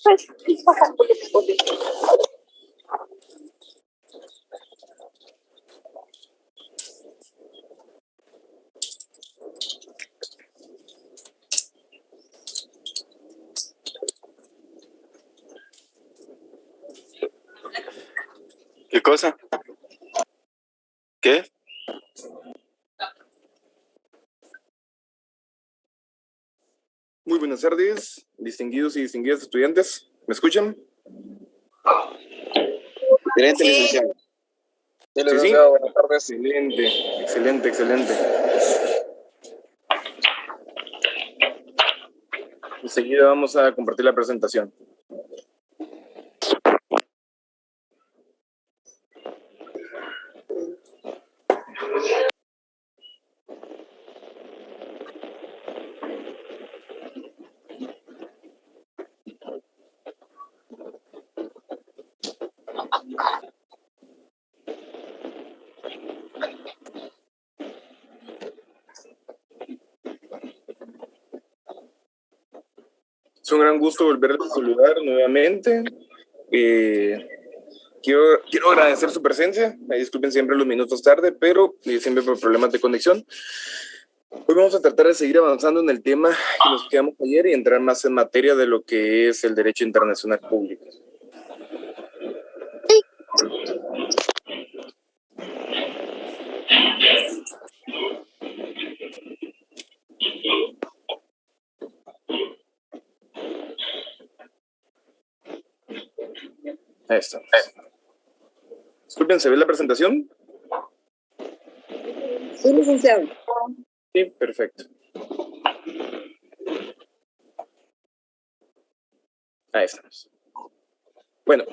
Pues, ¿Qué cosa? ¿Qué? Muy buenas tardes, distinguidos y distinguidas estudiantes. ¿Me escuchan? Excelente, sí. licenciado. Sí, Licenciado, buenas tardes. Excelente. Enseguida vamos a compartir la presentación. Es un gran gusto volver a saludar nuevamente. Quiero agradecer su presencia. Disculpen siempre los minutos tarde, pero siempre por problemas de conexión. Hoy vamos a tratar de seguir avanzando en el tema que nos quedamos ayer y entrar más en materia de lo que es el derecho internacional público. Ahí está. Disculpen, ¿se ve la presentación? Sí, licenciado. Sí, perfecto. Ahí estamos. Bueno,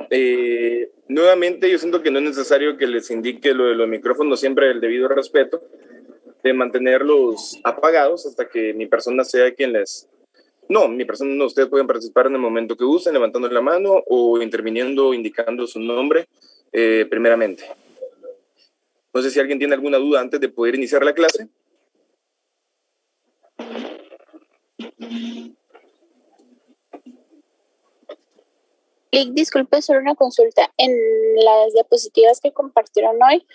nuevamente yo siento que no es necesario que les indique lo de los micrófonos, siempre el debido respeto de mantenerlos apagados hasta que mi persona sea quien les... No, mi persona no, ustedes pueden participar en el momento que gusten, levantando la mano o interviniendo, indicando su nombre primeramente. No sé si alguien tiene alguna duda antes de poder iniciar la clase. Disculpe, solo una consulta. En las diapositivas que compartieron hoy,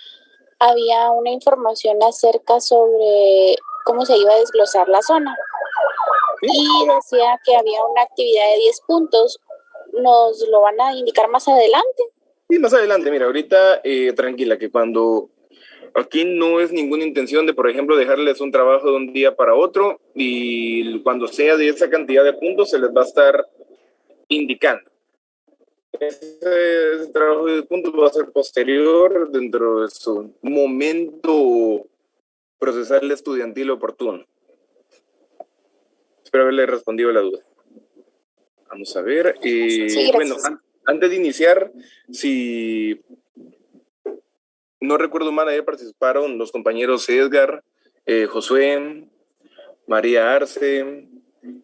había una información acerca sobre cómo se iba a desglosar la zona. ¿Sí? Y decía que había una actividad de 10 puntos. ¿Nos lo van a indicar más adelante? Sí, más adelante, mira, ahorita tranquila, que cuando aquí no es ninguna intención de, por ejemplo, dejarles un trabajo de un día para otro y cuando sea de esa cantidad de puntos se les va a estar indicando. Ese trabajo de puntos va a ser posterior dentro de su momento procesal estudiantil oportuno. Espero haberle respondido la duda. Vamos a ver. Sí, bueno, antes de iniciar, si no recuerdo mal, ahí participaron los compañeros Edgar, Josué, María Arce,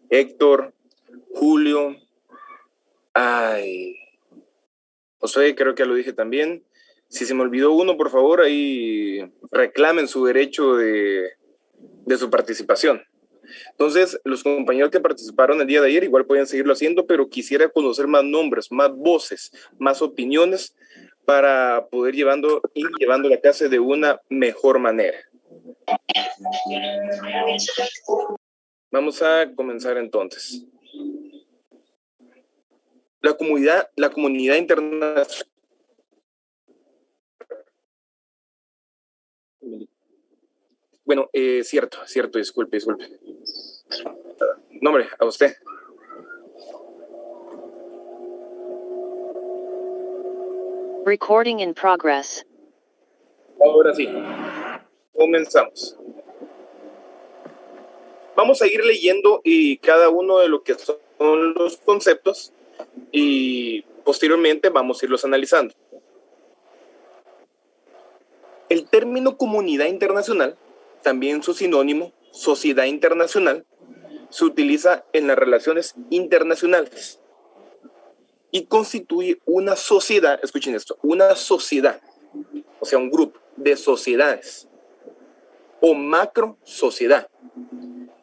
Héctor, Julio. Josué, creo que ya lo dije también. Si se me olvidó uno, por favor, ahí reclamen su derecho de su participación. Entonces, los compañeros que participaron el día de ayer igual pueden seguirlo haciendo, pero quisiera conocer más nombres, más voces, más opiniones para poder ir llevando la clase de una mejor manera. Vamos a comenzar entonces. La comunidad internacional. Bueno, cierto, disculpe. No, hombre, a usted. Recording in progress. Ahora sí, comenzamos. Vamos a ir leyendo cada uno de lo que son los conceptos y posteriormente vamos a irlos analizando. El término comunidad internacional, también su sinónimo, sociedad internacional, se utiliza en las relaciones internacionales y constituye una sociedad, escuchen esto, una sociedad, o sea, un grupo de sociedades o macro sociedad,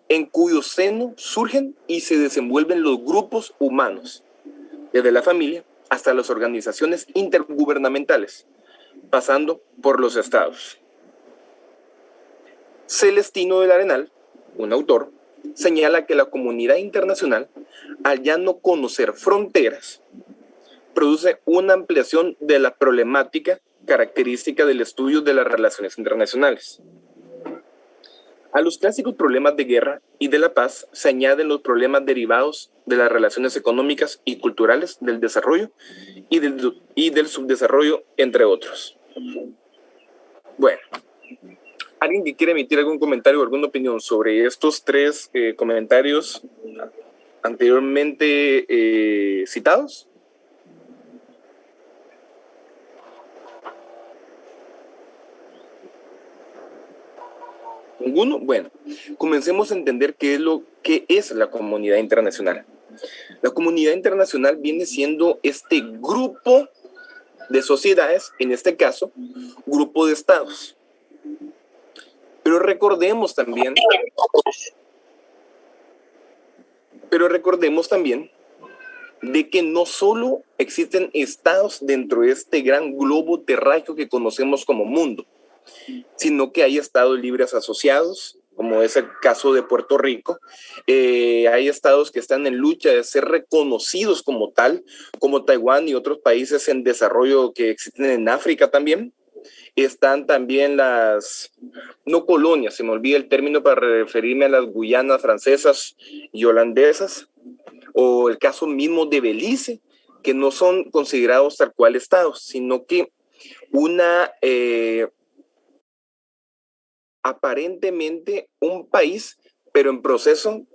en cuyo seno surgen y se desenvuelven los grupos humanos, desde la familia hasta las organizaciones intergubernamentales, pasando por los estados. Celestino del Arenal, un autor, señala que la comunidad internacional, al ya no conocer fronteras, produce una ampliación de la problemática característica del estudio de las relaciones internacionales. A los clásicos problemas de guerra y de la paz se añaden los problemas derivados de las relaciones económicas y culturales, del desarrollo y del subdesarrollo, entre otros. Bueno, ¿alguien que quiere emitir algún comentario o alguna opinión sobre estos tres comentarios anteriormente citados? ¿Ninguno? Bueno, comencemos a entender qué es la comunidad internacional. La comunidad internacional viene siendo este grupo de sociedades, en este caso, grupo de estados. Pero recordemos también de que no solo existen estados dentro de este gran globo terráqueo que conocemos como mundo, sino que hay estados libres asociados, como es el caso de Puerto Rico. Hay estados que están en lucha de ser reconocidos como tal, como Taiwán y otros países en desarrollo que existen en África también. Están también las, no colonias, se me olvida el término para referirme a las Guyanas francesas y holandesas, o el caso mismo de Belice, que no son considerados tal cual estados, sino que aparentemente un país, pero en proceso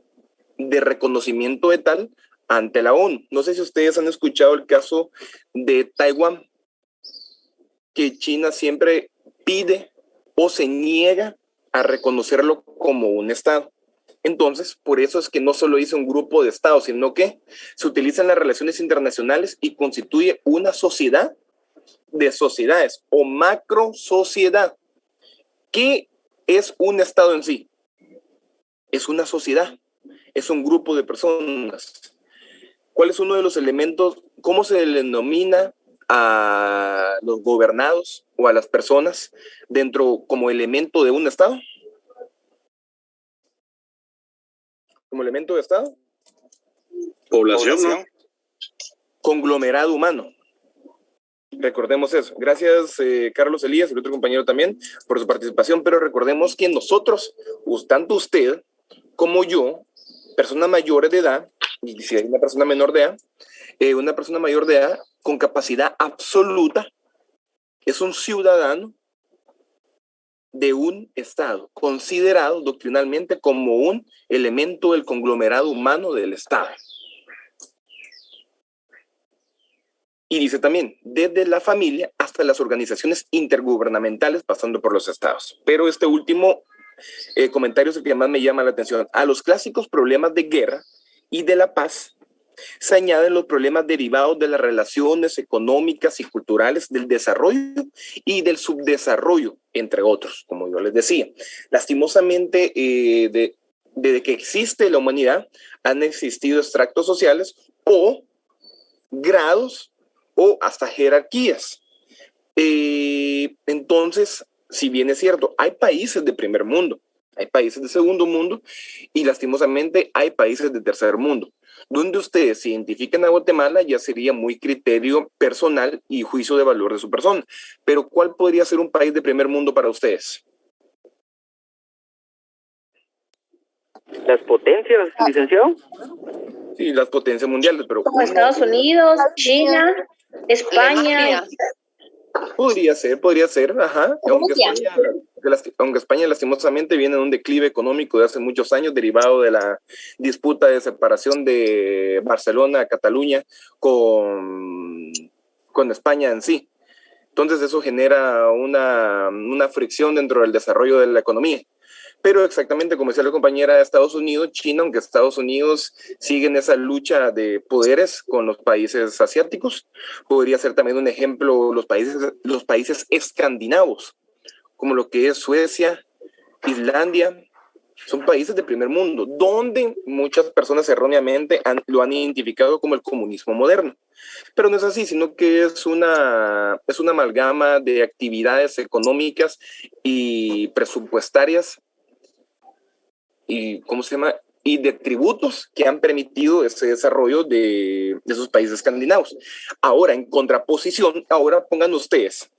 de reconocimiento de tal ante la ONU. No sé si ustedes han escuchado el caso de Taiwán, que China siempre pide o se niega a reconocerlo como un estado. Entonces, por eso es que no solo dice un grupo de estados, sino que se utilizan las relaciones internacionales y constituye una sociedad de sociedades o macro sociedad. ¿Qué es un estado en sí? Es una sociedad, es un grupo de personas. ¿Cuál es uno de los elementos? ¿Cómo se le denomina a los gobernados o a las personas dentro como elemento de un estado? Como elemento de estado. Población, ¿no? Conglomerado humano. Recordemos eso. Gracias, Carlos Elías, el otro compañero también, por su participación, pero recordemos que nosotros, tanto usted como yo, personas mayores de edad, y si hay una persona menor de edad, una persona mayor de edad con capacidad absoluta, es un ciudadano de un estado, considerado doctrinalmente como un elemento del conglomerado humano del estado. Y dice también, desde la familia hasta las organizaciones intergubernamentales, pasando por los estados. Pero este último comentario es el que más me llama la atención. A los clásicos problemas de guerra y de la paz se añaden los problemas derivados de las relaciones económicas y culturales, del desarrollo y del subdesarrollo, entre otros, como yo les decía. Lastimosamente, desde que existe la humanidad, han existido extractos sociales o grados o hasta jerarquías. Entonces, si bien es cierto, hay países de primer mundo, hay países de segundo mundo y lastimosamente hay países de tercer mundo. Donde ustedes se identifiquen a Guatemala ya sería muy criterio personal y juicio de valor de su persona. Pero ¿cuál podría ser un país de primer mundo para ustedes? Las potencias, licenciado. Sí, las potencias mundiales, pero como Estados Unidos, China, España. Podría ser, ajá. Aunque España lastimosamente viene en un declive económico de hace muchos años derivado de la disputa de separación de Barcelona, Cataluña con España en sí. Entonces eso genera una fricción dentro del desarrollo de la economía. Pero exactamente como decía la compañera de Estados Unidos, China, aunque Estados Unidos sigue en esa lucha de poderes con los países asiáticos, podría ser también un ejemplo los países escandinavos, como lo que es Suecia, Islandia, Son países de primer mundo, donde muchas personas erróneamente lo han identificado como el comunismo moderno. Pero no es así, sino que es una amalgama de actividades económicas y presupuestarias y, ¿cómo se llama? Y de tributos que han permitido ese desarrollo de esos países escandinavos. Ahora, en contraposición, ahora pongan ustedes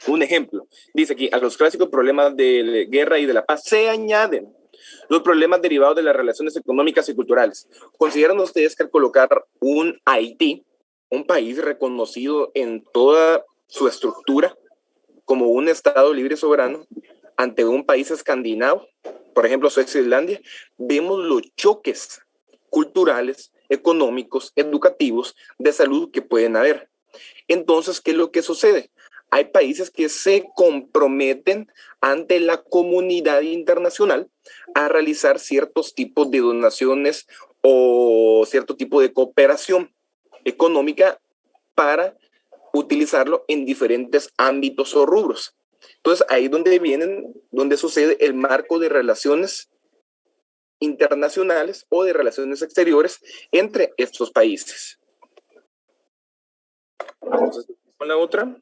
un ejemplo. Dice aquí, a los clásicos problemas de guerra y de la paz se añaden los problemas derivados de las relaciones económicas y culturales. ¿Consideran ustedes que al colocar un Haití, un país reconocido en toda su estructura como un Estado libre y soberano, ante un país escandinavo, por ejemplo Suecia e Islandia, vemos los choques culturales, económicos, educativos, de salud que pueden haber? Entonces, ¿qué es lo que sucede? Hay países que se comprometen ante la comunidad internacional a realizar ciertos tipos de donaciones o cierto tipo de cooperación económica para utilizarlo en diferentes ámbitos o rubros. Entonces, ahí donde sucede el marco de relaciones internacionales o de relaciones exteriores entre estos países. Vamos con la otra.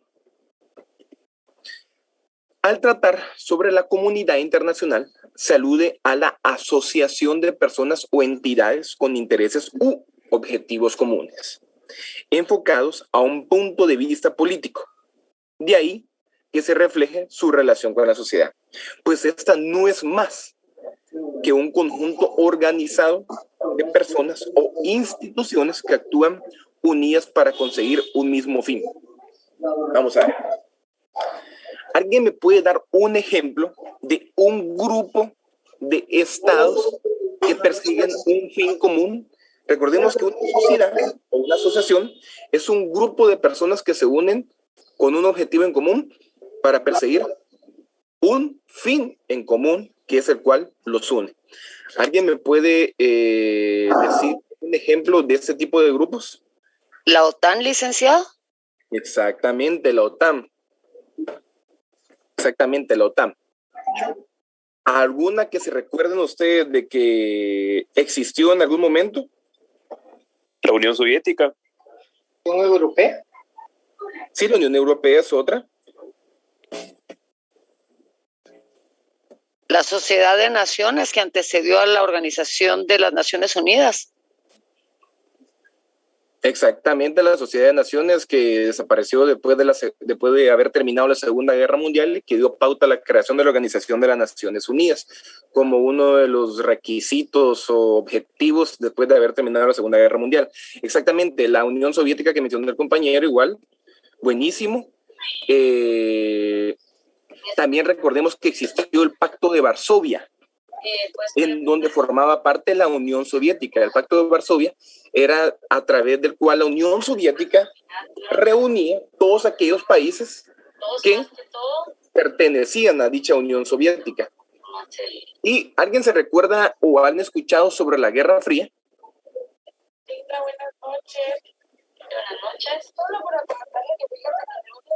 Al tratar sobre la comunidad internacional, se alude a la asociación de personas o entidades con intereses u objetivos comunes, enfocados a un punto de vista político. De ahí que se refleje su relación con la sociedad, pues esta no es más que un conjunto organizado de personas o instituciones que actúan unidas para conseguir un mismo fin. Vamos a ver. ¿Alguien me puede dar un ejemplo de un grupo de estados que persiguen un fin común? Recordemos que una sociedad o una asociación es un grupo de personas que se unen con un objetivo en común para perseguir un fin en común, que es el cual los une. ¿Alguien me puede decir un ejemplo de este tipo de grupos? ¿La OTAN, licenciado? Exactamente, la OTAN. Exactamente, la OTAN. ¿Alguna que se recuerden ustedes de que existió en algún momento? La Unión Soviética. ¿La Unión Europea? Sí, la Unión Europea es otra. La Sociedad de Naciones que antecedió a la Organización de las Naciones Unidas. Exactamente, la Sociedad de Naciones, que desapareció después de haber terminado la Segunda Guerra Mundial y que dio pauta a la creación de la Organización de las Naciones Unidas como uno de los requisitos o objetivos después de haber terminado la Segunda Guerra Mundial. Exactamente, la Unión Soviética que mencionó el compañero, igual, buenísimo. También recordemos que existió el Pacto de Varsovia, en donde formaba parte la Unión Soviética. El Pacto de Varsovia era a través del cual la Unión Soviética reunía todos aquellos países que pertenecían a dicha Unión Soviética. ¿Y alguien se recuerda o han escuchado sobre la Guerra Fría? Buenas noches.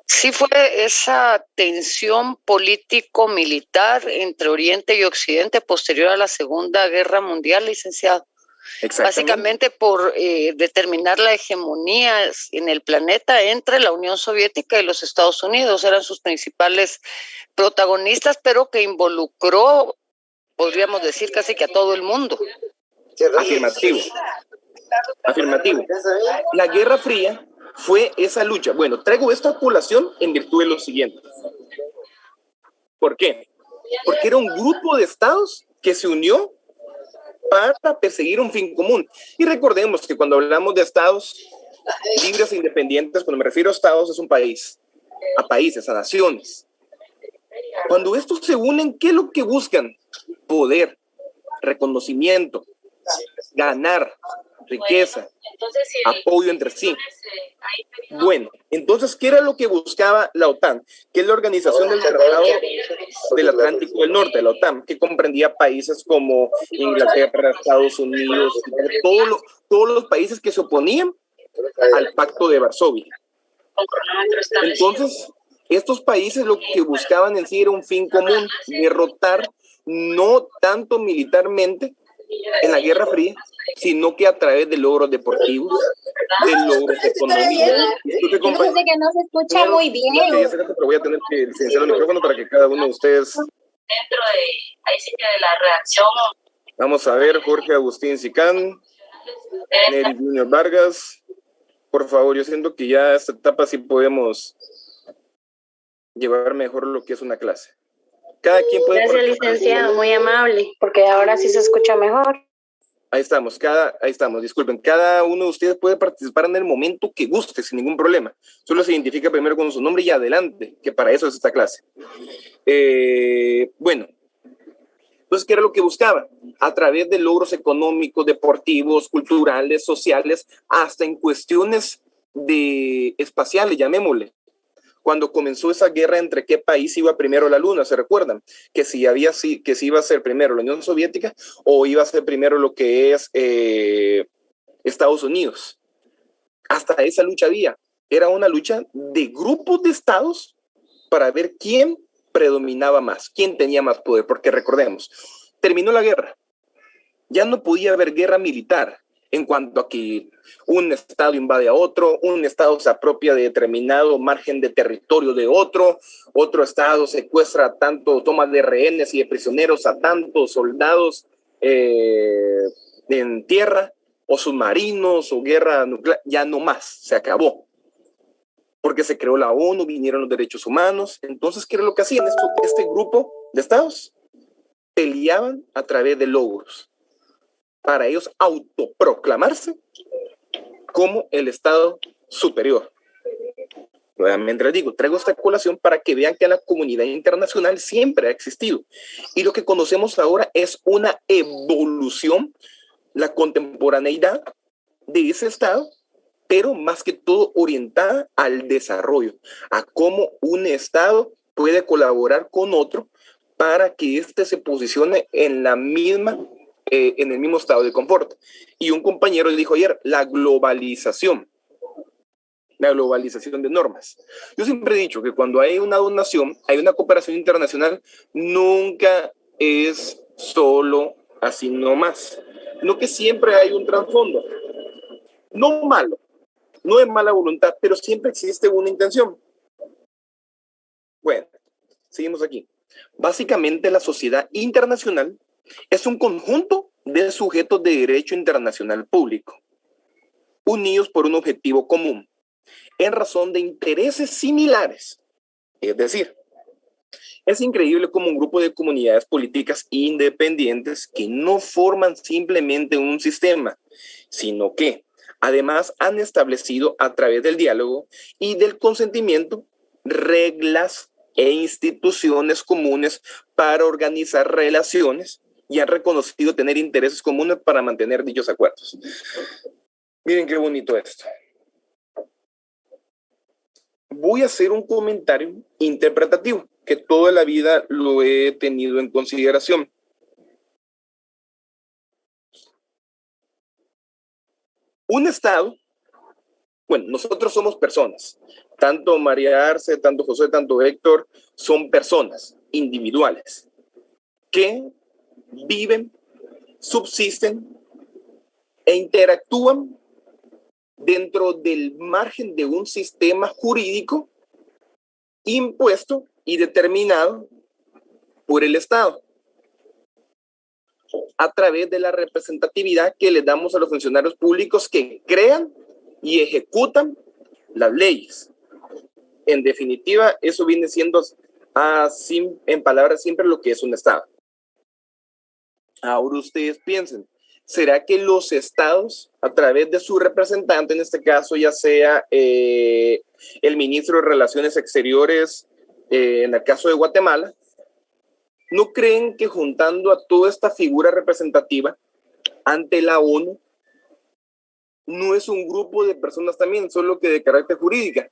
Sí, fue esa tensión político-militar entre Oriente y Occidente posterior a la Segunda Guerra Mundial, licenciado. Básicamente por determinar la hegemonía en el planeta entre la Unión Soviética y los Estados Unidos. Eran sus principales protagonistas, pero que involucró, podríamos decir, casi que a todo el mundo. Afirmativo. Afirmativo. La Guerra Fría fue esa lucha. Bueno, traigo esta colación en virtud de lo siguiente. ¿Por qué? Porque era un grupo de estados que se unió para perseguir un fin común. Y recordemos que cuando hablamos de estados libres e independientes, cuando me refiero a estados, es un país, a países, a naciones. Cuando estos se unen, ¿qué es lo que buscan? Poder, reconocimiento, ganar, riqueza, apoyo entre sí. Bueno, entonces, ¿qué era lo que buscaba la OTAN? Que es la Organización del Tratado del Atlántico del Norte, la OTAN, que comprendía países como Inglaterra, Estados Unidos, todos los países que se oponían al Pacto de Varsovia. Entonces, estos países lo que buscaban en sí era un fin común: derrotar no tanto militarmente en la Guerra Fría, sino que a través de logros deportivos, de logros económicos. Fíjate que no se escucha muy bien. Pero voy a tener que silenciar el micrófono para que cada uno de ustedes... Dentro de, ahí sí que de la redacción. Vamos a ver, Jorge Agustín Sicán, Neri Junior Vargas. Por favor, yo siento que ya a esta etapa sí podemos llevar mejor lo que es una clase. Cada quien puede... Gracias, licenciado, muy amable, porque ahora sí se escucha mejor. Ahí estamos, disculpen, cada uno de ustedes puede participar en el momento que guste, sin ningún problema. Solo se identifica primero con su nombre y adelante, que para eso es esta clase. Bueno, entonces, ¿qué era lo que buscaba? A través de logros económicos, deportivos, culturales, sociales, hasta en cuestiones de espaciales, llamémosle. Cuando comenzó esa guerra entre qué país iba primero a la luna, ¿se recuerdan? Que si iba a ser primero la Unión Soviética o iba a ser primero lo que es Estados Unidos. Hasta esa lucha había. Era una lucha de grupos de estados para ver quién predominaba más, quién tenía más poder, porque recordemos, terminó la guerra. Ya no podía haber guerra militar en cuanto a que un estado invade a otro, un estado se apropia de determinado margen de territorio de otro estado secuestra tanto, toma de rehenes y de prisioneros a tantos soldados en tierra, o submarinos, o guerra nuclear, ya no más, se acabó. Porque se creó la ONU, vinieron los derechos humanos. Entonces, ¿qué era lo que hacían? Este grupo de estados peleaban a través de logros para ellos autoproclamarse como el estado superior. Nuevamente les digo, traigo esta colación para que vean que la comunidad internacional siempre ha existido. Y lo que conocemos ahora es una evolución, la contemporaneidad de ese estado, pero más que todo orientada al desarrollo, a cómo un estado puede colaborar con otro para que éste se posicione en el mismo estado de confort. Y un compañero le dijo ayer, la globalización de normas. Yo siempre he dicho que cuando hay una donación, hay una cooperación internacional, nunca es solo así nomás, no, que siempre hay un trasfondo, no malo, no es mala voluntad, pero siempre existe una intención. Bueno, seguimos aquí. Básicamente la sociedad internacional es un conjunto de sujetos de derecho internacional público, unidos por un objetivo común, en razón de intereses similares. Es decir, es increíble cómo un grupo de comunidades políticas independientes que no forman simplemente un sistema, sino que además han establecido a través del diálogo y del consentimiento reglas e instituciones comunes para organizar relaciones y han reconocido tener intereses comunes para mantener dichos acuerdos. Miren qué bonito esto. Voy a hacer un comentario interpretativo que toda la vida lo he tenido en consideración. Un Estado, bueno, nosotros somos personas, tanto María Arce, tanto José, tanto Héctor, son personas individuales que viven, subsisten e interactúan dentro del margen de un sistema jurídico impuesto y determinado por el Estado a través de la representatividad que le damos a los funcionarios públicos que crean y ejecutan las leyes. En definitiva, eso viene siendo en palabras siempre lo que es un Estado. Ahora ustedes piensen, ¿será que los estados, a través de su representante, en este caso ya sea el ministro de Relaciones Exteriores, en el caso de Guatemala, no creen que juntando a toda esta figura representativa ante la ONU, no es un grupo de personas también, solo que de carácter jurídica,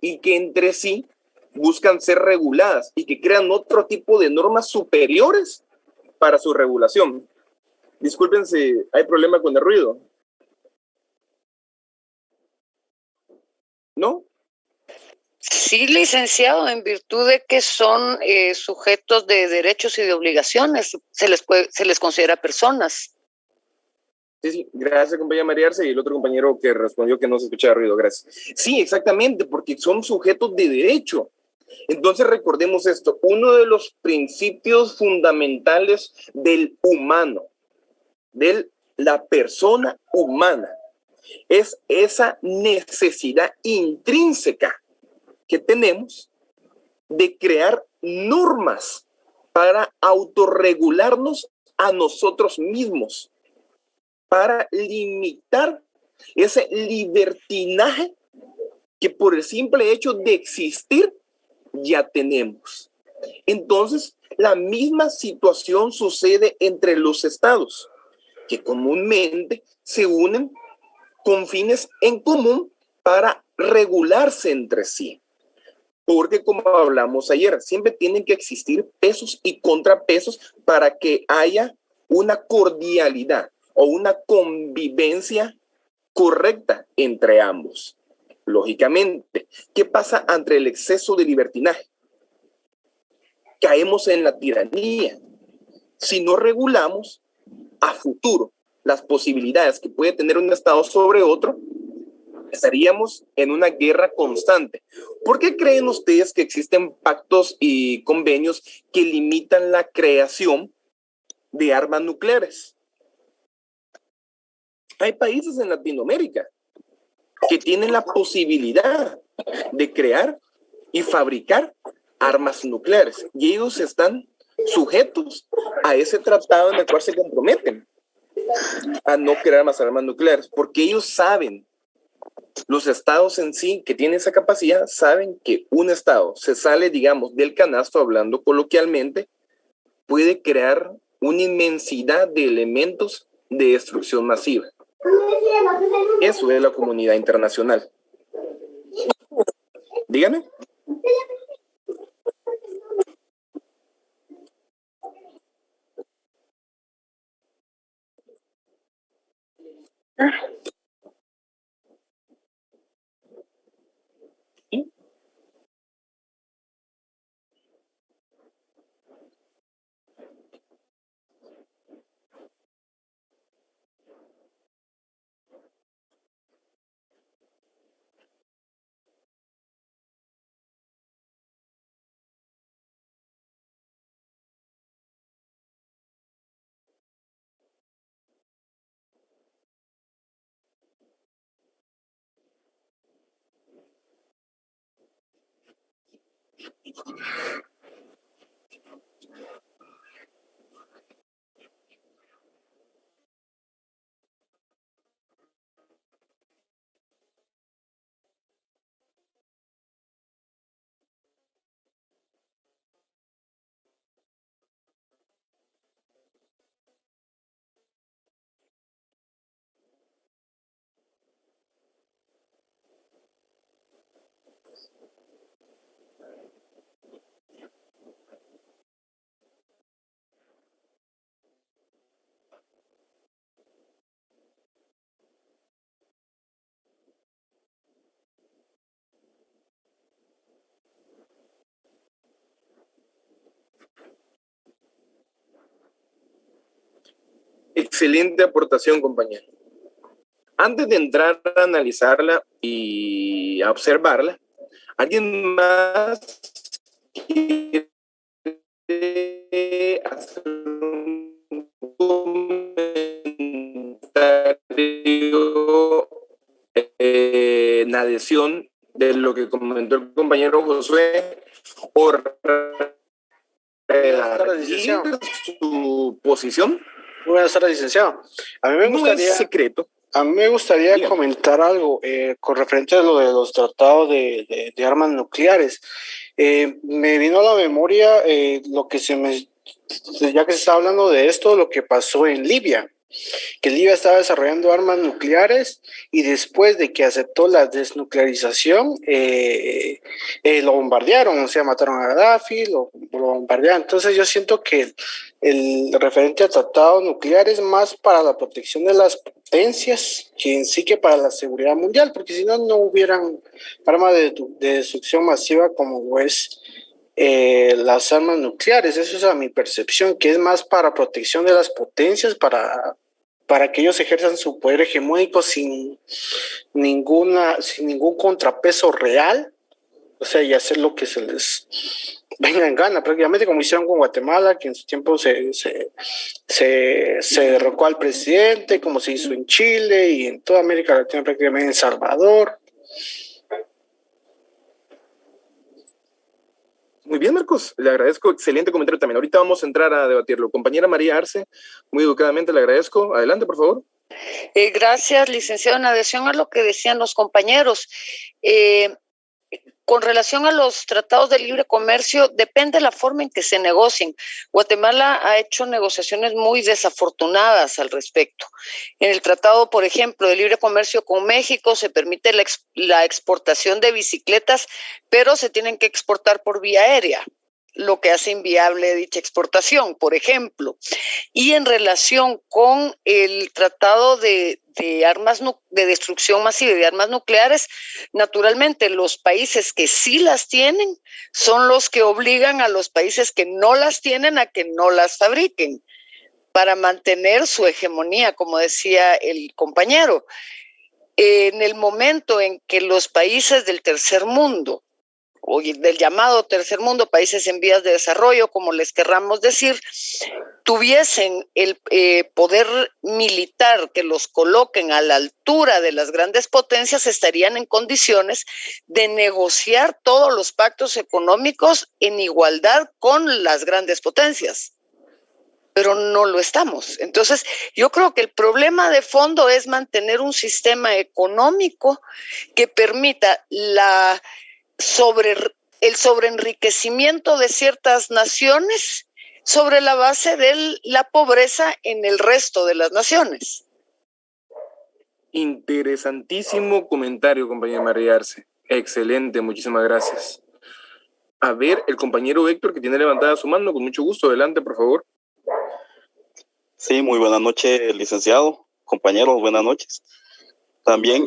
y que entre sí buscan ser reguladas y que crean otro tipo de normas superiores para su regulación? Disculpen si hay problema con el ruido. ¿No? Sí, licenciado, en virtud de que son sujetos de derechos y de obligaciones, se les considera personas. Sí, gracias, compañera María Arce, y el otro compañero que respondió que no se escuchaba ruido, gracias. Sí, exactamente, porque son sujetos de derecho. Entonces recordemos esto, uno de los principios fundamentales del humano, de la persona humana, es esa necesidad intrínseca que tenemos de crear normas para autorregularnos a nosotros mismos, para limitar ese libertinaje que por el simple hecho de existir ya tenemos. Entonces, la misma situación sucede entre los estados, que comúnmente se unen con fines en común para regularse entre sí. Porque como hablamos ayer, siempre tienen que existir pesos y contrapesos para que haya una cordialidad o una convivencia correcta entre ambos. Lógicamente, ¿qué pasa ante el exceso de libertinaje? Caemos en la tiranía. Si no regulamos a futuro las posibilidades que puede tener un Estado sobre otro, estaríamos en una guerra constante. ¿Por qué creen ustedes que existen pactos y convenios que limitan la creación de armas nucleares? Hay países en Latinoamérica que tienen la posibilidad de crear y fabricar armas nucleares y ellos están sujetos a ese tratado en el cual se comprometen a no crear más armas nucleares, porque ellos saben, los estados en sí que tienen esa capacidad, saben que un estado se sale, digamos, del canasto, hablando coloquialmente, puede crear una inmensidad de elementos de destrucción masiva. Eso es la comunidad internacional. Dígame. Excelente aportación, compañero. Antes de entrar a analizarla y a observarla, ¿alguien más quiere hacer un comentario en adición de lo que comentó el compañero Josué o redactar su posición? Buenas tardes, licenciado. A mí me gustaría, no es secreto. A mí me gustaría comentar algo con referente a lo de los tratados de armas nucleares. Me vino a la memoria lo que ya que se está hablando de esto, lo que pasó en Libia, que Libia estaba desarrollando armas nucleares y después de que aceptó la desnuclearización, lo bombardearon, o sea, mataron a Gaddafi, lo bombardearon. Entonces yo siento que el referente a tratados nucleares más para la protección de las potencias que en sí que para la seguridad mundial, porque si no, no hubieran armas de destrucción masiva como es las armas nucleares. Eso es a mi percepción, que es más para protección de las potencias, para que ellos ejerzan su poder hegemónico sin ningún contrapeso real, o sea, y hacer lo que se les venga en gana, prácticamente como hicieron con Guatemala, que en su tiempo se derrocó al presidente, como se hizo en Chile y en toda América Latina, prácticamente en El Salvador. Muy bien, Marcos, le agradezco, excelente comentario también. Ahorita vamos a entrar a debatirlo. Compañera María Arce, muy educadamente le agradezco. Adelante, por favor. Gracias, licenciado. En adhesión a lo que decían los compañeros, con relación a los tratados de libre comercio, depende de la forma en que se negocien. Guatemala ha hecho negociaciones muy desafortunadas al respecto. En el tratado, por ejemplo, de libre comercio con México se permite la exportación de bicicletas, pero se tienen que exportar por vía aérea, lo que hace inviable dicha exportación, por ejemplo. Y en relación con el tratado de armas de destrucción masiva y de armas nucleares, naturalmente los países que sí las tienen son los que obligan a los países que no las tienen a que no las fabriquen para mantener su hegemonía, como decía el compañero. En el momento en que los países del tercer mundo o del llamado tercer mundo, países en vías de desarrollo, como les querramos decir, tuviesen el poder militar que los coloquen a la altura de las grandes potencias, estarían en condiciones de negociar todos los pactos económicos en igualdad con las grandes potencias. Pero no lo estamos. Entonces, yo creo que el problema de fondo es mantener un sistema económico que permita el sobreenriquecimiento de ciertas naciones sobre la base de la pobreza en el resto de las naciones. Interesantísimo comentario, compañera María Arce. Excelente, muchísimas gracias. A ver, el compañero Héctor, que tiene levantada su mano, con mucho gusto. Adelante, por favor. Sí, muy buenas noches, licenciado. Compañeros, buenas noches. También,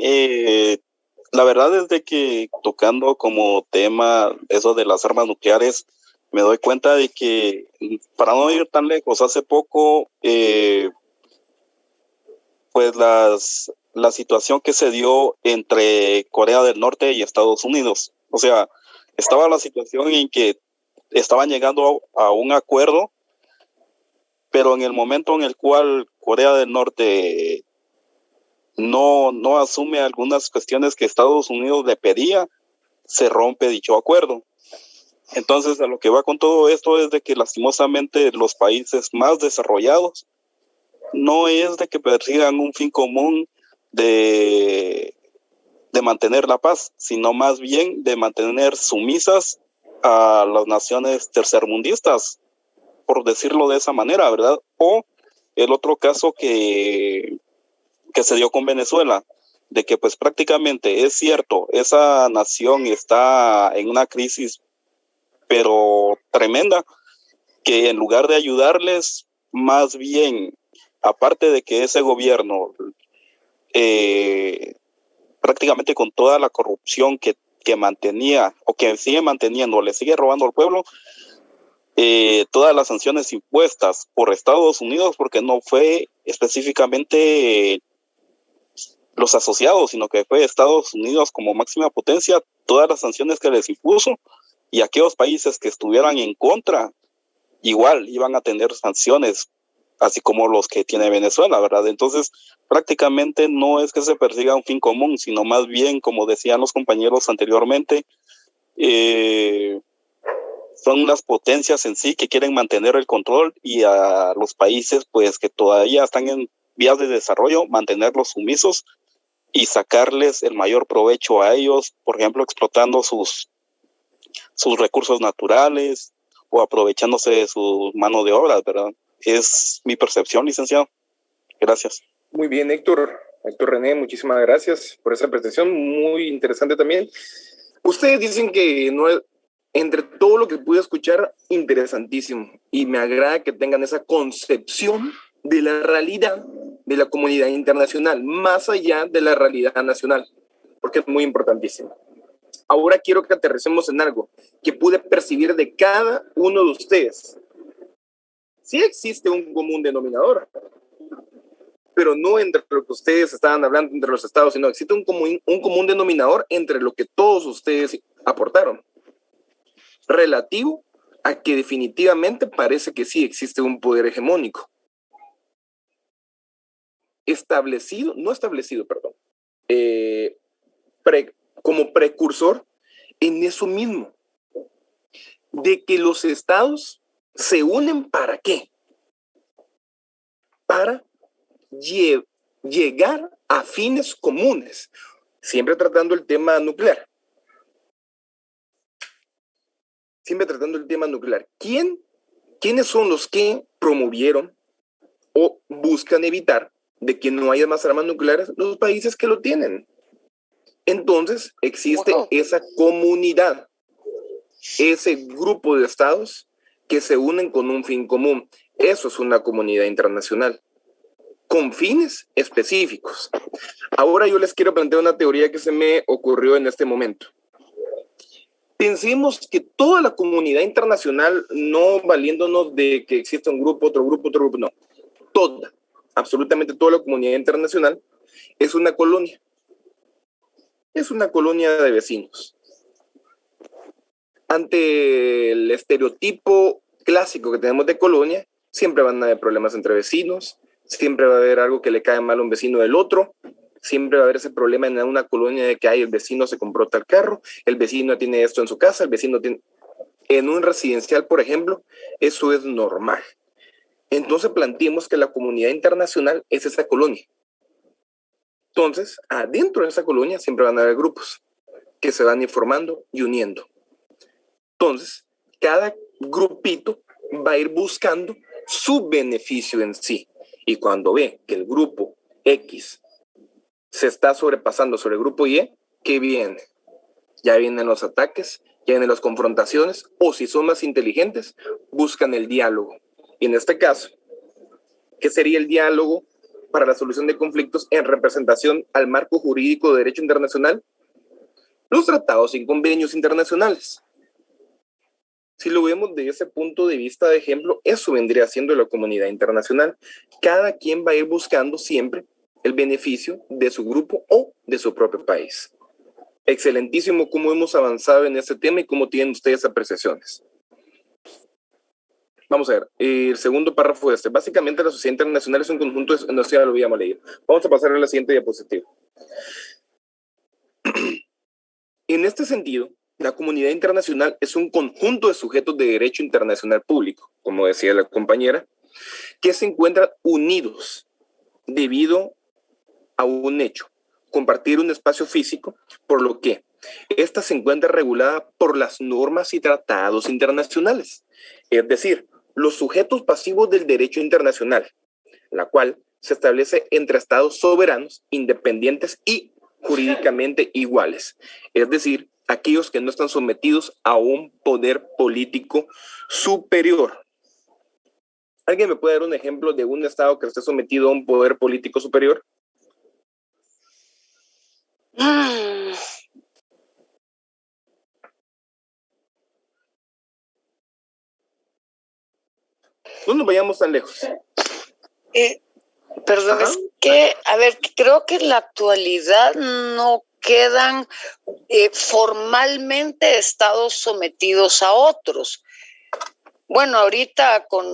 la verdad es de que tocando como tema eso de las armas nucleares, me doy cuenta de que, para no ir tan lejos, hace poco, pues la situación que se dio entre Corea del Norte y Estados Unidos. O sea, estaba la situación en que estaban llegando a un acuerdo, pero en el momento en el cual Corea del Norte no asume algunas cuestiones que Estados Unidos le pedía, se rompe dicho acuerdo. Entonces, a lo que va con todo esto es de que lastimosamente los países más desarrollados no es de que persigan un fin común de mantener la paz, sino más bien de mantener sumisas a las naciones tercermundistas, por decirlo de esa manera, ¿verdad? O el otro caso que se dio con Venezuela, de que pues prácticamente es cierto, esa nación está en una crisis pero tremenda, que en lugar de ayudarles, más bien, aparte de que ese gobierno prácticamente con toda la corrupción que mantenía o que sigue manteniendo, le sigue robando al pueblo, todas las sanciones impuestas por Estados Unidos, porque no fue específicamente los asociados, sino que fue Estados Unidos como máxima potencia, todas las sanciones que les impuso, y aquellos países que estuvieran en contra, igual iban a tener sanciones, así como los que tiene Venezuela, ¿verdad? Entonces, prácticamente no es que se persiga un fin común, sino más bien, como decían los compañeros anteriormente, son las potencias en sí que quieren mantener el control, y a los países pues que todavía están en vías de desarrollo, mantenerlos sumisos y sacarles el mayor provecho a ellos, por ejemplo, explotando sus recursos naturales o aprovechándose de su mano de obra, ¿verdad? Es mi percepción, licenciado. Gracias. Muy bien, Héctor René, muchísimas gracias por esa presentación, muy interesante también. Ustedes dicen que no es, entre todo lo que pude escuchar, interesantísimo, y me agrada que tengan esa concepción de la realidad de la comunidad internacional, más allá de la realidad nacional, porque es muy importantísimo. Ahora quiero que aterricemos en algo que pude percibir de cada uno de ustedes. Sí existe un común denominador, pero no entre lo que ustedes estaban hablando entre los estados, sino existe un común denominador entre lo que todos ustedes aportaron, relativo a que definitivamente parece que sí existe un poder hegemónico. Como precursor en eso mismo, de que los estados se unen ¿para qué? Para llegar a fines comunes, siempre tratando el tema nuclear. ¿Quiénes son los que promovieron o buscan evitar de que no haya más armas nucleares? Los países que lo tienen. Entonces existe esa comunidad, ese grupo de estados que se unen con un fin común. Eso es una comunidad internacional, con fines específicos. Ahora yo les quiero plantear una teoría que se me ocurrió en este momento. Pensemos que toda la comunidad internacional, no valiéndonos de que exista un grupo, otro grupo, no. Absolutamente toda la comunidad internacional es una colonia. Es una colonia de vecinos. Ante el estereotipo clásico que tenemos de colonia, siempre van a haber problemas entre vecinos, siempre va a haber algo que le cae mal a un vecino del otro, siempre va a haber ese problema en una colonia de que el vecino se compró tal carro, el vecino tiene esto en su casa, el vecino tiene... En un residencial, por ejemplo, eso es normal. Entonces planteemos que la comunidad internacional es esa colonia. Entonces, adentro de esa colonia siempre van a haber grupos que se van informando y uniendo. Entonces, cada grupito va a ir buscando su beneficio en sí. Y cuando ve que el grupo X se está sobrepasando sobre el grupo Y, ¿qué viene? Ya vienen los ataques, ya vienen las confrontaciones, o si son más inteligentes, buscan el diálogo. Y en este caso, ¿qué sería el diálogo para la solución de conflictos en representación al marco jurídico de derecho internacional? Los tratados y convenios internacionales. Si lo vemos de ese punto de vista de ejemplo, eso vendría siendo la comunidad internacional. Cada quien va a ir buscando siempre el beneficio de su grupo o de su propio país. Excelentísimo cómo hemos avanzado en este tema y cómo tienen ustedes apreciaciones. Vamos a ver, el segundo párrafo de este. Básicamente la sociedad internacional es un conjunto de... No, esto ya lo habíamos leído. Vamos a pasar a la siguiente diapositiva. En este sentido, la comunidad internacional es un conjunto de sujetos de derecho internacional público, como decía la compañera, que se encuentran unidos debido a un hecho, compartir un espacio físico, por lo que ésta se encuentra regulada por las normas y tratados internacionales, es decir, los sujetos pasivos del derecho internacional, la cual se establece entre estados soberanos, independientes y jurídicamente iguales, es decir, aquellos que no están sometidos a un poder político superior. ¿Alguien me puede dar un ejemplo de un estado que esté sometido a un poder político superior? No nos vayamos tan lejos. Perdón, es que, a ver, creo que en la actualidad no quedan formalmente estados sometidos a otros. Bueno, ahorita con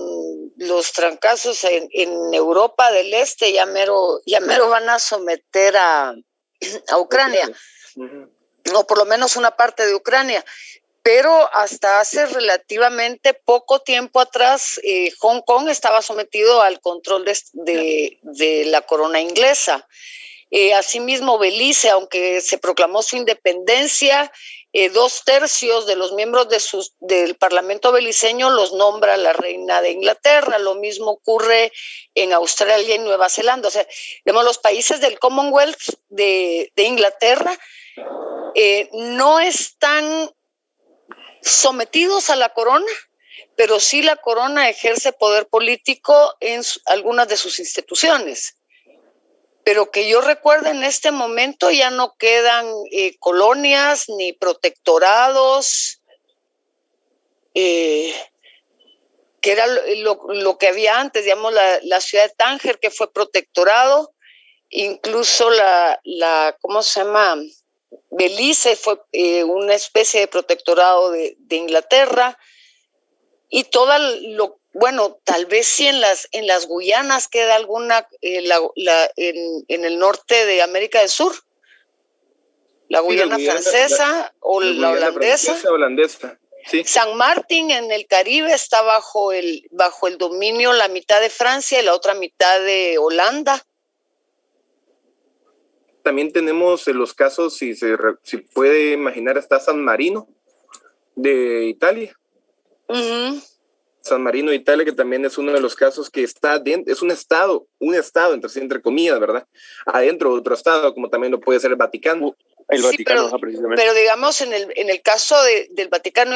los trancazos en Europa del Este ya mero van a someter a Ucrania, o por lo menos una parte de Ucrania. Pero hasta hace relativamente poco tiempo atrás, Hong Kong estaba sometido al control de la corona inglesa. Asimismo, Belice, aunque se proclamó su independencia, 2/3 de los miembros del Parlamento beliceño los nombra la reina de Inglaterra. Lo mismo ocurre en Australia y Nueva Zelanda. O sea, digamos, los países del Commonwealth de Inglaterra no están sometidos a la corona, pero sí la corona ejerce poder político en algunas de sus instituciones. pero que yo recuerdo en este momento ya no quedan colonias ni protectorados, que era lo que había antes, digamos, la ciudad de Tánger, que fue protectorado, incluso ¿cómo se llama? Belice fue una especie de protectorado de Inglaterra, y bueno, tal vez sí en las Guyanas queda alguna, en el norte de América del Sur, la Guyana francesa o la holandesa. Sí. San Martín en el Caribe está bajo el dominio, la mitad de Francia y la otra mitad de Holanda. También tenemos los casos, si puede imaginar, está San Marino de Italia. Uh-huh. San Marino de Italia, que también es uno de los casos que está dentro, es un estado entre comillas, ¿verdad? Adentro de otro estado, como también lo puede ser el Vaticano. El Vaticano, precisamente. Pero digamos, en el caso del Vaticano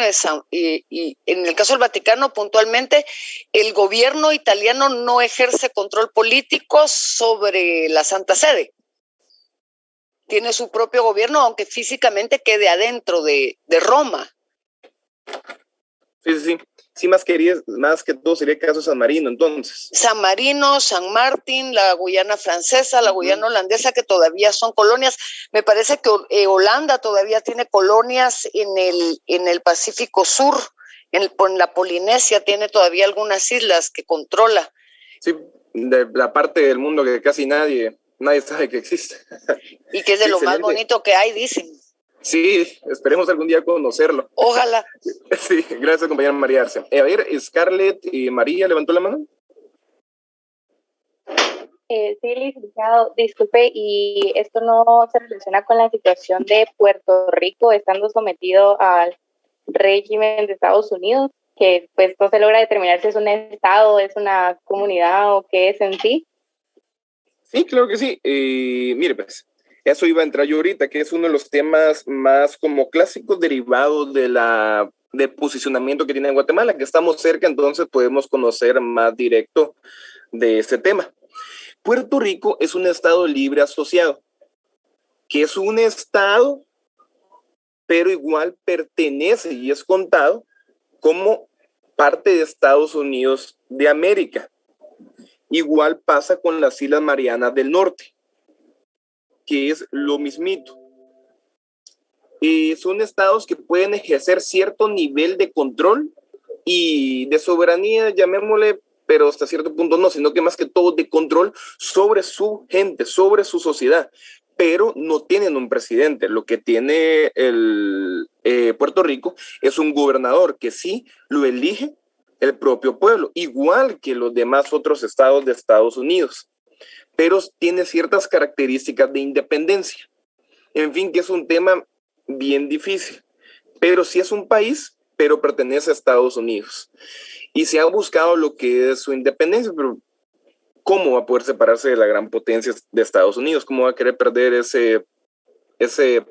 y en el caso del Vaticano puntualmente, el gobierno italiano no ejerce control político sobre la Santa Sede. Tiene su propio gobierno, aunque físicamente quede adentro de Roma. Sí. Sí, más que todo sería el caso de San Marino, entonces. San Marino, San Martín, la Guyana francesa, la Guyana holandesa, que todavía son colonias. Me parece que Holanda todavía tiene colonias en el Pacífico Sur, en la Polinesia tiene todavía algunas islas que controla. Sí, de la parte del mundo que casi nadie sabe que existe. Y que es de lo más bonito que hay, dicen. Sí, esperemos algún día conocerlo. Ojalá. Sí, gracias, compañera María Arce. A ver, Scarlett y María, ¿levantó la mano? Sí, licenciado, disculpe, ¿y esto no se relaciona con la situación de Puerto Rico estando sometido al régimen de Estados Unidos, que pues no se logra determinar si es un estado, es una comunidad o qué es en sí? Sí, claro que sí. Mire, pues, eso iba a entrar yo ahorita, que es uno de los temas más como clásicos derivados del posicionamiento que tiene Guatemala, que estamos cerca, entonces podemos conocer más directo de este tema. Puerto Rico es un estado libre asociado, que es un estado, pero igual pertenece y es contado como parte de Estados Unidos de América. Igual pasa con las Islas Marianas del Norte, que es lo mismito. Son estados que pueden ejercer cierto nivel de control y de soberanía, llamémosle, pero hasta cierto punto no, sino que más que todo de control sobre su gente, sobre su sociedad, pero no tienen un presidente. Lo que tiene Puerto Rico es un gobernador que sí lo elige el propio pueblo, igual que los demás otros estados de Estados Unidos, pero tiene ciertas características de independencia. En fin, que es un tema bien difícil, pero sí es un país, pero pertenece a Estados Unidos. Y se ha buscado lo que es su independencia, pero ¿cómo va a poder separarse de la gran potencia de Estados Unidos? ¿Cómo va a querer perder ese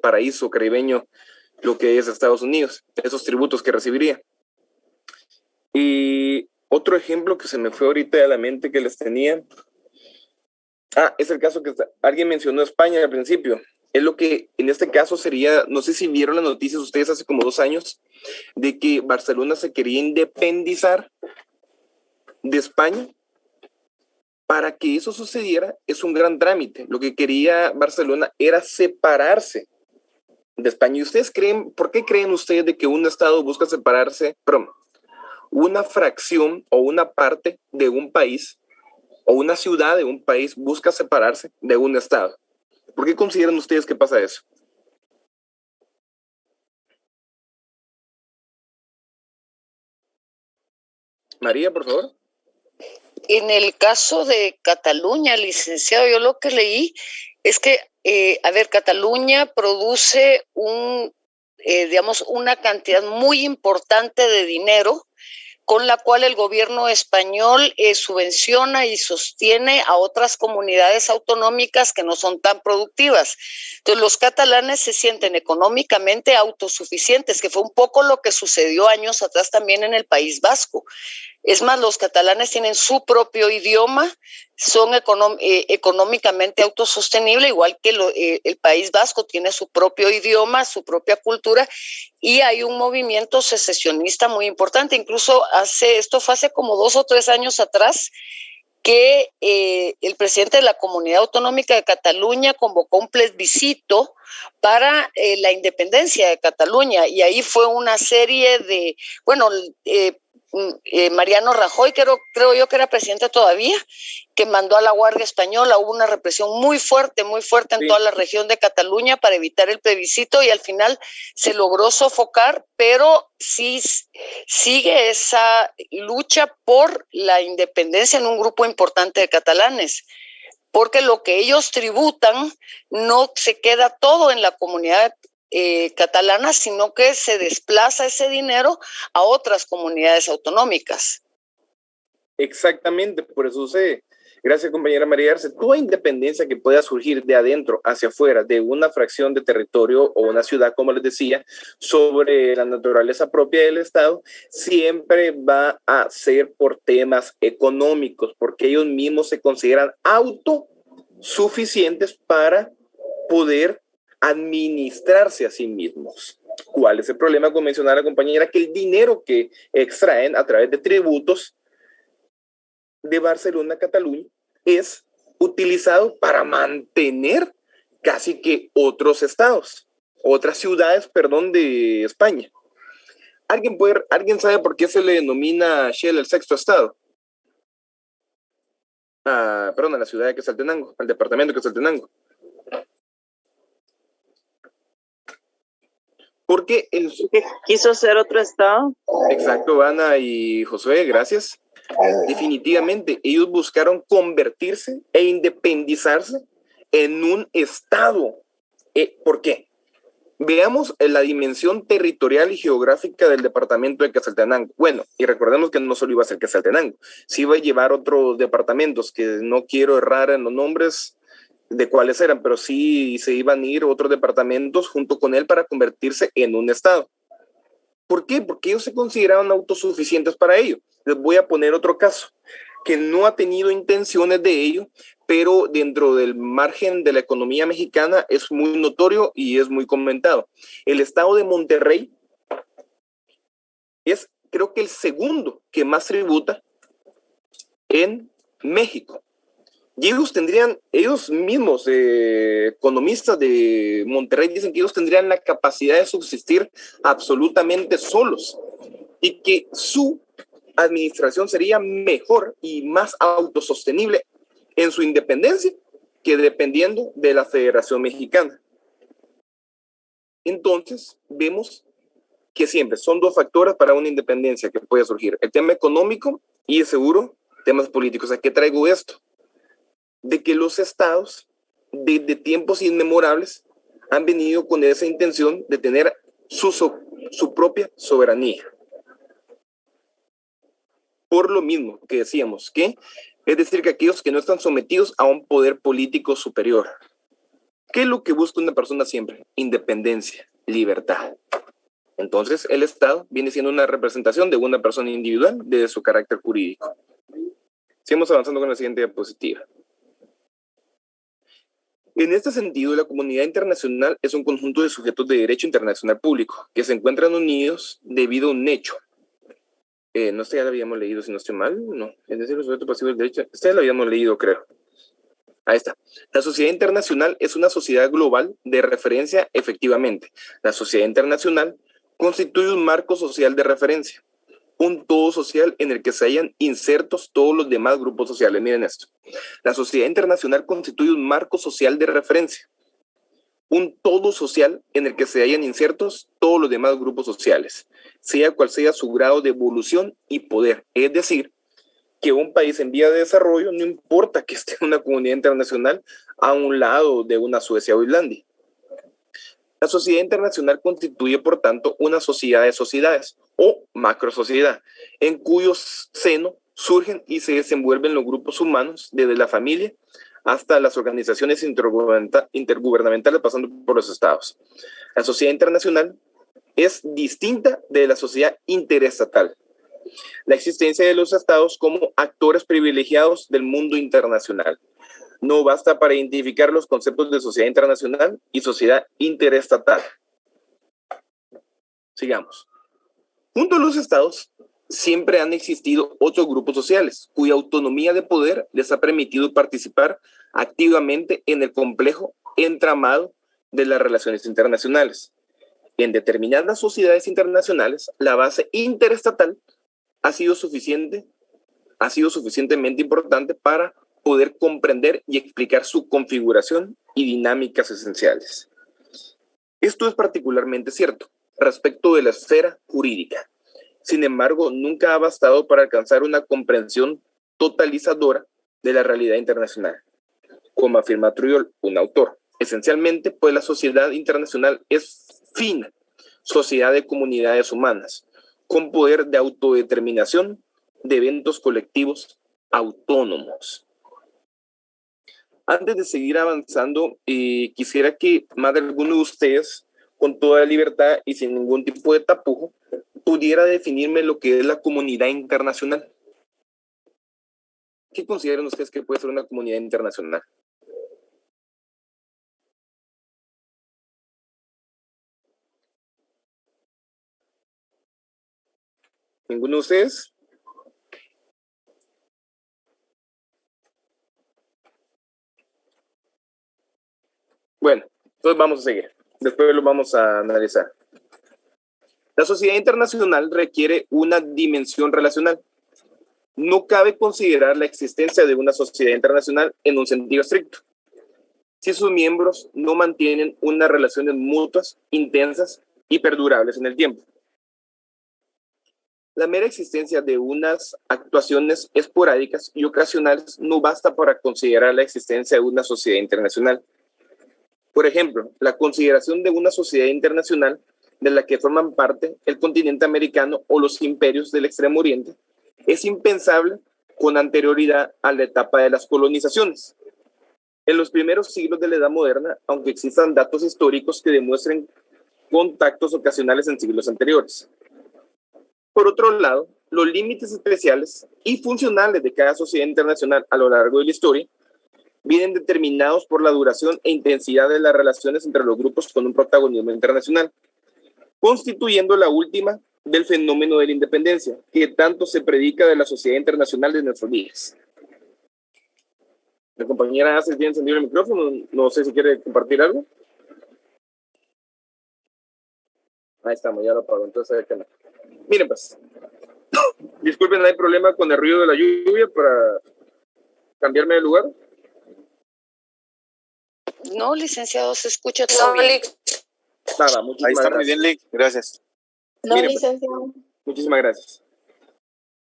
paraíso caribeño, lo que es Estados Unidos, esos tributos que recibiría? Y otro ejemplo que se me fue ahorita a la mente que les tenía, es el caso que alguien mencionó España al principio. Es lo que en este caso sería, no sé si vieron las noticias ustedes hace como 2 años, de que Barcelona se quería independizar de España. Para que eso sucediera es un gran trámite. Lo que quería Barcelona era separarse de España. ¿Y ustedes por qué creen ustedes de que un estado busca separarse, una fracción o una parte de un país o una ciudad de un país busca separarse de un estado? ¿Por qué consideran ustedes que pasa eso? María, por favor. En el caso de Cataluña, licenciado, yo lo que leí es que, Cataluña produce una cantidad muy importante de dinero con la cual el gobierno español subvenciona y sostiene a otras comunidades autonómicas que no son tan productivas. Entonces, los catalanes se sienten económicamente autosuficientes, que fue un poco lo que sucedió años atrás también en el País Vasco. Es más, los catalanes tienen su propio idioma, son económicamente autosostenibles, igual que el País Vasco tiene su propio idioma, su propia cultura, y hay un movimiento secesionista muy importante. Incluso esto fue hace como 2 o 3 años atrás, que el presidente de la Comunidad Autonómica de Cataluña convocó un plebiscito para la independencia de Cataluña, y ahí fue una serie de, Mariano Rajoy, creo yo que era presidente todavía, que mandó a la Guardia Española. Hubo una represión muy fuerte en toda la región de Cataluña para evitar el plebiscito, y al final se logró sofocar, pero sí sigue esa lucha por la independencia en un grupo importante de catalanes, porque lo que ellos tributan no se queda todo en la comunidad catalana, sino que se desplaza ese dinero a otras comunidades autonómicas. Exactamente, por eso gracias compañera María Arce, toda independencia que pueda surgir de adentro hacia afuera de una fracción de territorio o una ciudad, como les decía, sobre la naturaleza propia del Estado, siempre va a ser por temas económicos, porque ellos mismos se consideran autosuficientes para poder administrarse a sí mismos. ¿Cuál es el problema con mencionar a la compañera? Que el dinero que extraen a través de tributos de Barcelona a Cataluña es utilizado para mantener casi que otras ciudades, de España. ¿Alguien sabe por qué se le denomina Shell el sexto estado? A la ciudad de Quetzaltenango, al departamento de Quetzaltenango. Porque quiso ser otro estado. Exacto, Ana y Josué, gracias. Definitivamente, ellos buscaron convertirse e independizarse en un estado. ¿Por qué? Veamos la dimensión territorial y geográfica del departamento de Quetzaltenango. Bueno, y recordemos que no solo iba a ser Quetzaltenango, sí iba a llevar otros departamentos, que no quiero errar en los nombres de cuáles eran, pero sí se iban a ir otros departamentos junto con él para convertirse en un estado. ¿Por qué? Porque ellos se consideraban autosuficientes para ello. Les voy a poner otro caso, que no ha tenido intenciones de ello, pero dentro del margen de la economía mexicana es muy notorio y es muy comentado. El estado de Monterrey es, creo que, el segundo que más tributa en México. Y ellos mismos, economistas de Monterrey, dicen que ellos tendrían la capacidad de subsistir absolutamente solos y que su administración sería mejor y más autosostenible en su independencia que dependiendo de la Federación Mexicana. Entonces, vemos que siempre son 2 factores para una independencia que puede surgir: el tema económico y, de seguro, temas políticos. ¿A qué traigo esto? De que los estados, desde tiempos inmemorables, han venido con esa intención de tener su propia soberanía. Por lo mismo que decíamos, es decir, que aquellos que no están sometidos a un poder político superior. ¿Qué es lo que busca una persona siempre? Independencia, libertad. Entonces, el Estado viene siendo una representación de una persona individual, de su carácter jurídico. Sigamos avanzando con la siguiente diapositiva. En este sentido, la comunidad internacional es un conjunto de sujetos de derecho internacional público que se encuentran unidos debido a un hecho. No, ya lo habíamos leído, si no estoy mal. No, es decir, los sujetos pasivos del derecho. Ya lo habíamos leído, creo. Ahí está. La sociedad internacional es una sociedad global de referencia, efectivamente. La sociedad internacional constituye un marco social de referencia, un todo social en el que se hallan insertos todos los demás grupos sociales. Miren esto. La sociedad internacional constituye un marco social de referencia, un todo social en el que se hallan insertos todos los demás grupos sociales, sea cual sea su grado de evolución y poder. Es decir, que un país en vía de desarrollo no importa que esté en una comunidad internacional a un lado de una Suecia o Islandia. La sociedad internacional constituye, por tanto, una sociedad de sociedades o macrosociedad, en cuyo seno surgen y se desenvuelven los grupos humanos, desde la familia hasta las organizaciones intergubernamentales, pasando por los estados. La sociedad internacional es distinta de la sociedad interestatal. la existencia de los estados como actores privilegiados del mundo internacional. No basta para identificar los conceptos de sociedad internacional y sociedad interestatal. Sigamos. Junto a los estados, siempre han existido otros grupos sociales cuya autonomía de poder les ha permitido participar activamente en el complejo entramado de las relaciones internacionales. En determinadas sociedades internacionales, la base interestatal ha sido suficientemente importante para poder comprender y explicar su configuración y dinámicas esenciales. Esto es particularmente cierto respecto de la esfera jurídica. Sin embargo, nunca ha bastado para alcanzar una comprensión totalizadora de la realidad internacional. Como afirma Trujillo, un autor, esencialmente, pues la sociedad internacional es fina, sociedad de comunidades humanas, con poder de autodeterminación de eventos colectivos autónomos. Antes de seguir avanzando, quisiera que más de alguno de ustedes, con toda libertad y sin ningún tipo de tapujo, pudiera definirme lo que es la comunidad internacional. ¿Qué consideran ustedes que puede ser una comunidad internacional? ¿Ninguno de ustedes? Bueno, entonces vamos a seguir. Después lo vamos a analizar. La sociedad internacional requiere una dimensión relacional. No cabe considerar la existencia de una sociedad internacional en un sentido estricto, si sus miembros no mantienen unas relaciones mutuas, intensas y perdurables en el tiempo. La mera existencia de unas actuaciones esporádicas y ocasionales no basta para considerar la existencia de una sociedad internacional. Por ejemplo, la consideración de una sociedad internacional de la que forman parte el continente americano o los imperios del Extremo Oriente es impensable con anterioridad a la etapa de las colonizaciones. En los primeros siglos de la Edad Moderna, aunque existan datos históricos que demuestren contactos ocasionales en siglos anteriores. Por otro lado, los límites especiales y funcionales de cada sociedad internacional a lo largo de la historia vienen determinados por la duración e intensidad de las relaciones entre los grupos con un protagonismo internacional, constituyendo la última del fenómeno de la independencia, que tanto se predica de la sociedad internacional de nuestros días. La compañera hace bien encendido el micrófono, no sé si quiere compartir algo. Ahí estamos, ya lo apago, entonces que no. Miren pues, disculpen, no hay problema con el ruido de la lluvia para cambiarme de lugar. No, licenciado, se escucha todo bien. Nada, muchísimas Ahí está gracias. muy bien, Lick, gracias. No, Mire, licenciado. Muchísimas gracias.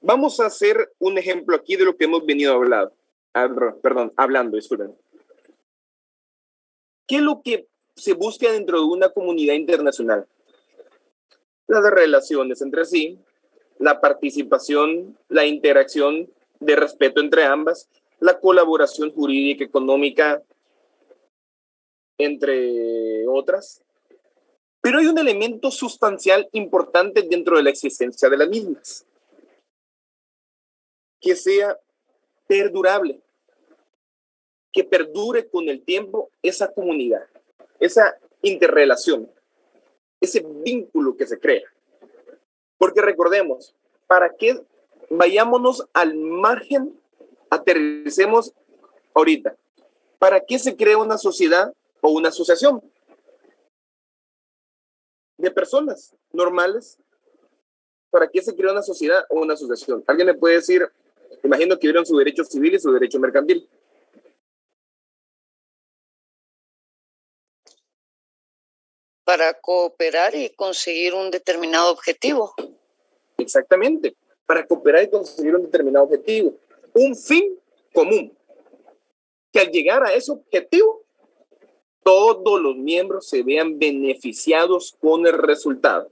Vamos a hacer un ejemplo aquí de lo que hemos venido hablando, disculpen. ¿Qué es lo que se busca dentro de una comunidad internacional? Las relaciones entre sí, la participación, la interacción de respeto entre ambas, la colaboración jurídica, económica, entre otras. Pero hay un elemento sustancial importante dentro de la existencia de las mismas, que sea perdurable, que perdure con el tiempo esa comunidad, esa interrelación, ese vínculo que se crea. Porque recordemos, para que vayámonos al margen, aterricemos ahorita, ¿para qué se crea una sociedad o una asociación de personas normales? ¿Para qué se crea una sociedad o una asociación? ¿Alguien me puede decir? Imagino que vieron su derecho civil y su derecho mercantil. Para cooperar y conseguir un determinado objetivo. Exactamente, para cooperar y conseguir un determinado objetivo. Un fin común. Que al llegar a ese objetivo, todos los miembros se vean beneficiados con el resultado.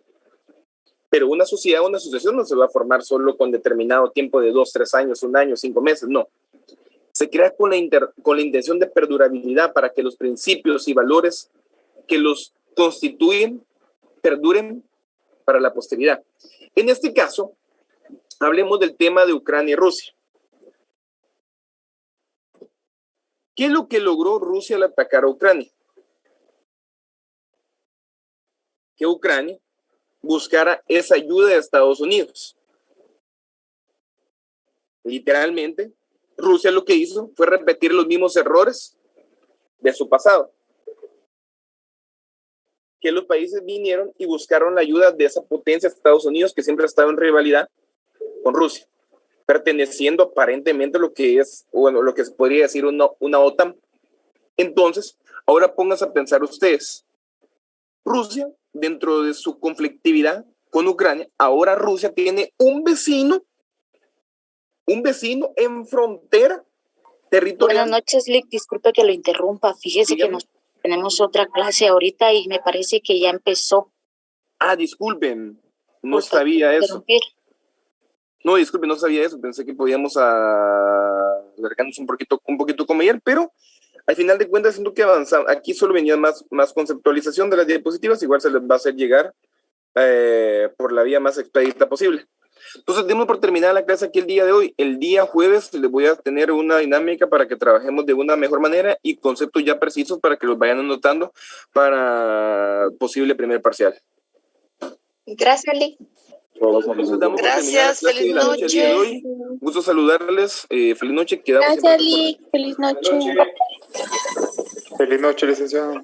Pero una sociedad o una asociación no se va a formar solo con determinado tiempo de 2, 3 años, 1 año, 5 meses, no. Se crea con la intención de perdurabilidad para que los principios y valores que los constituyen perduren para la posteridad. En este caso, hablemos del tema de Ucrania y Rusia. ¿Qué es lo que logró Rusia al atacar a Ucrania? Que Ucrania buscara esa ayuda de Estados Unidos. Literalmente, Rusia lo que hizo fue repetir los mismos errores de su pasado. Que los países vinieron y buscaron la ayuda de esa potencia, Estados Unidos, que siempre ha estado en rivalidad con Rusia, perteneciendo aparentemente a lo que es, bueno, lo que se podría decir una OTAN. Entonces, ahora pónganse a pensar ustedes. Rusia, dentro de su conflictividad con Ucrania, ahora Rusia tiene un vecino en frontera territorial. Buenas noches, Lick. Disculpe que lo interrumpa. Fíjese que tenemos otra clase ahorita y me parece que ya empezó. Ah, disculpen. No sabía eso. No, disculpen, no sabía eso. Pensé que podíamos acercarnos un poquito como ayer, pero al final de cuentas siento que avanzamos. Aquí solo venía más conceptualización de las diapositivas. Igual se les va a hacer llegar por la vía más expedita posible. Entonces, demos por terminada la clase aquí el día de hoy. El día jueves les voy a tener una dinámica para que trabajemos de una mejor manera y conceptos ya precisos para que los vayan anotando para posible primer parcial. Gracias, Lick. Gracias, feliz noche. Gusto saludarles. Feliz noche. Gracias, Lick. Feliz noche. Feliz noche, licenciado.